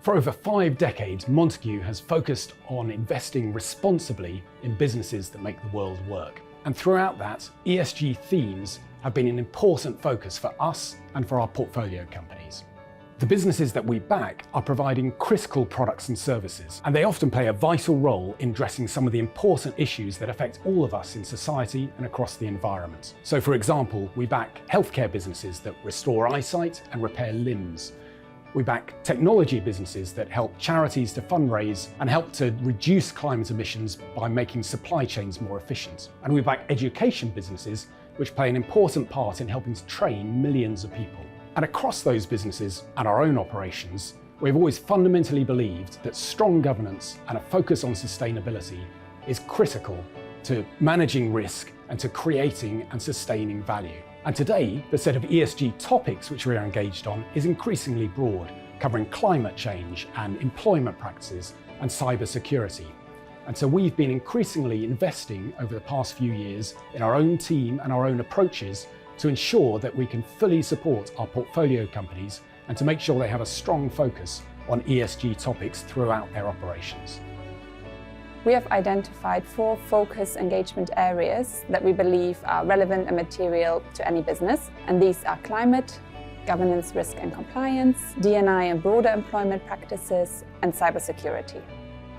For over 5 decades, Montagu has focused on investing responsibly in businesses that make the world work. And throughout that, ESG themes have been an important focus for us and for our portfolio companies. The businesses that we back are providing critical products and services, and they often play a vital role in addressing some of the important issues that affect all of us in society and across the environment. So for example, we back healthcare businesses that restore eyesight and repair limbs. We back technology businesses that help charities to fundraise and help to reduce climate emissions by making supply chains more efficient. And we back education businesses which play an important part in helping to train millions of people. And across those businesses and our own operations, we've always fundamentally believed that strong governance and a focus on sustainability is critical to managing risk and to creating and sustaining value. And today, the set of ESG topics which we are engaged on is increasingly broad, covering climate change and employment practices and cybersecurity. And so we've been increasingly investing over the past few years in our own team and our own approaches to ensure that we can fully support our portfolio companies and to make sure they have a strong focus on ESG topics throughout their operations. We have identified 4 focus engagement areas that we believe are relevant and material to any business. And these are climate, governance, risk and compliance, D&I and broader employment practices, and cybersecurity.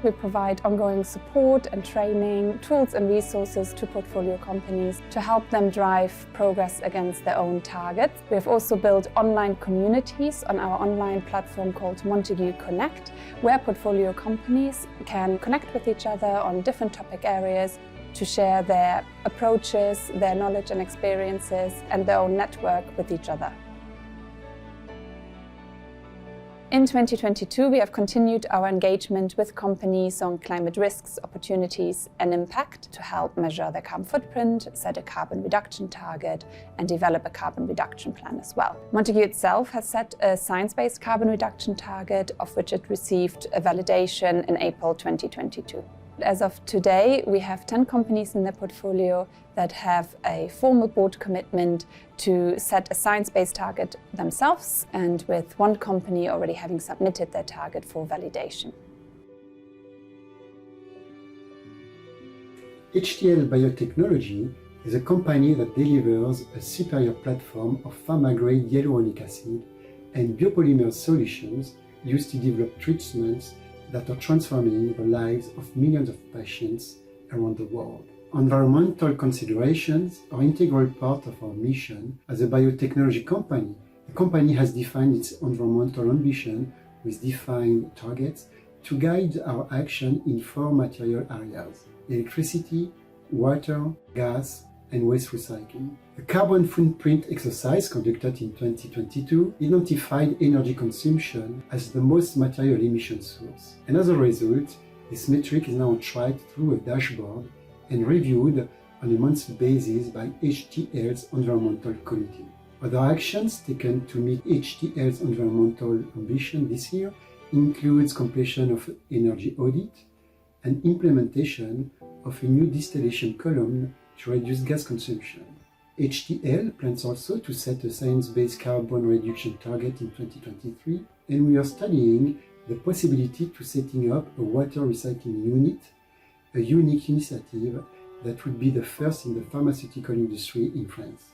We provide ongoing support and training, tools and resources to portfolio companies to help them drive progress against their own targets. We have also built online communities on our online platform called Montagu Connect, where portfolio companies can connect with each other on different topic areas to share their approaches, their knowledge and experiences, and their own network with each other. In 2022, we have continued our engagement with companies on climate risks, opportunities and impact to help measure their carbon footprint, set a carbon reduction target and develop a carbon reduction plan as well. Montagu itself has set a science-based carbon reduction target, of which it received a validation in April 2022. As of today, we have 10 companies in their portfolio that have a formal board commitment to set a science-based target themselves, and with 1 company already having submitted their target for validation. HTL Biotechnology is a company that delivers a superior platform of pharma-grade hyaluronic acid and biopolymer solutions used to develop treatments that are transforming the lives of millions of patients around the world. Environmental considerations are an integral part of our mission as a biotechnology company. The company has defined its environmental ambition with defined targets to guide our action in 4 material areas: electricity, water, gas, and waste recycling. The carbon footprint exercise conducted in 2022 identified energy consumption as the most material emission source. And as a result, this metric is now on track through a dashboard and reviewed on a monthly basis by HTL's Environmental Committee. Other actions taken to meet HTL's environmental ambition this year includes completion of energy audit and implementation of a new distillation column to reduce gas consumption. HTL plans also to set a science-based carbon reduction target in 2023, and we are studying the possibility to setting up a water recycling unit, a unique initiative that would be the first in the pharmaceutical industry in France.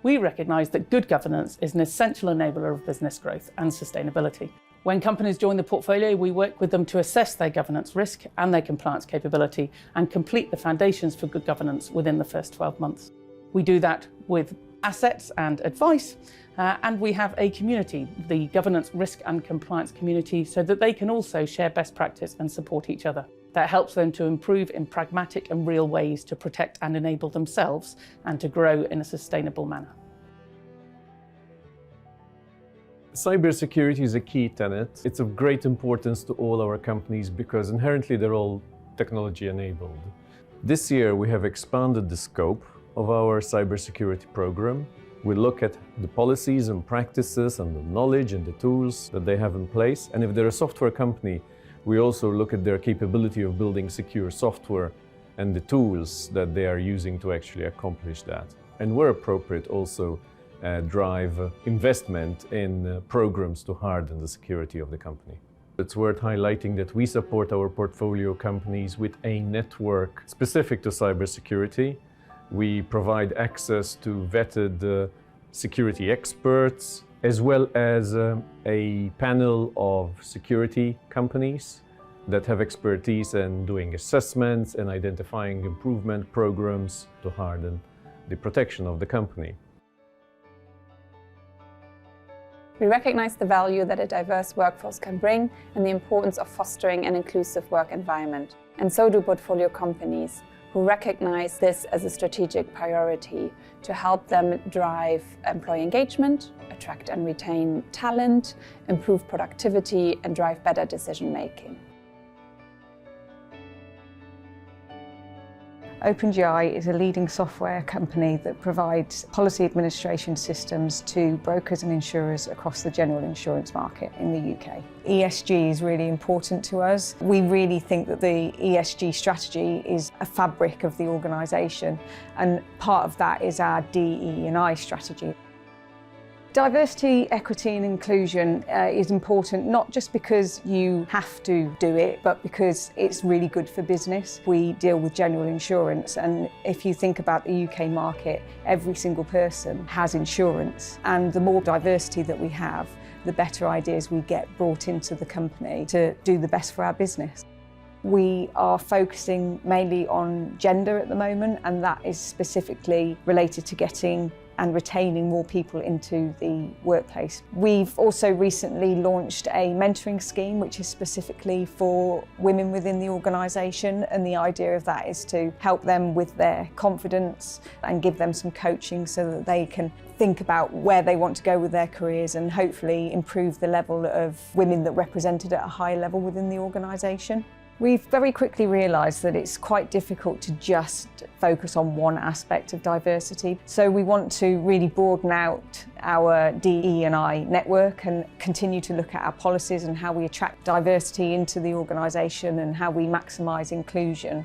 We recognise that good governance is an essential enabler of business growth and sustainability. When companies join the portfolio, we work with them to assess their governance risk and their compliance capability and complete the foundations for good governance within the first 12 months. We do that with assets and advice, and we have a community, the governance risk and compliance community, so that they can also share best practice and support each other. That helps them to improve in pragmatic and real ways to protect and enable themselves and to grow in a sustainable manner. Cybersecurity is a key tenet. It's of great importance to all our companies because inherently they're all technology enabled. This year we have expanded the scope of our cybersecurity program. We look at the policies and practices and the knowledge and the tools that they have in place. And if they're a software company, we also look at their capability of building secure software and the tools that they are using to actually accomplish that. And where appropriate, also drive investment in programs to harden the security of the company. It's worth highlighting that we support our portfolio companies with a network specific to cybersecurity. We provide access to vetted security experts, as well as a panel of security companies that have expertise in doing assessments and identifying improvement programs to harden the protection of the company. We recognise the value that a diverse workforce can bring and the importance of fostering an inclusive work environment. And so do portfolio companies, who recognise this as a strategic priority to help them drive employee engagement, attract and retain talent, improve productivity, and drive better decision-making. OpenGI is a leading software company that provides policy administration systems to brokers and insurers across the general insurance market in the UK. ESG is really important to us. We really think that the ESG strategy is a fabric of the organisation, and part of that is our DE&I strategy. Diversity, equity and inclusion is important, not just because you have to do it, but because it's really good for business. We deal with general insurance, and if you think about the UK market, every single person has insurance, and the more diversity that we have, the better ideas we get brought into the company to do the best for our business. We are focusing mainly on gender at the moment, and that is specifically related to getting and retaining more people into the workplace. We've also recently launched a mentoring scheme which is specifically for women within the organisation, and the idea of that is to help them with their confidence and give them some coaching so that they can think about where they want to go with their careers and hopefully improve the level of women that are represented at a high level within the organisation. We've very quickly realised that it's quite difficult to just focus on one aspect of diversity. So we want to really broaden out our DE&I network and continue to look at our policies and how we attract diversity into the organisation and how we maximise inclusion.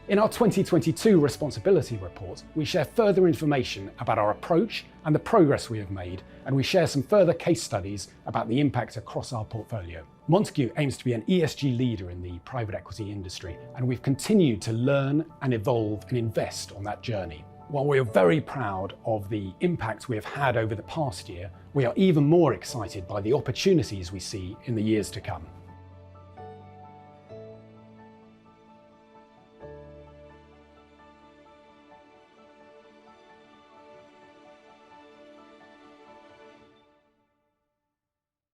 In our 2022 responsibility report, we share further information about our approach and the progress we have made, and we share some further case studies about the impact across our portfolio. Montagu aims to be an ESG leader in the private equity industry, and we've continued to learn and evolve and invest on that journey. While we are very proud of the impact we have had over the past year, we are even more excited by the opportunities we see in the years to come.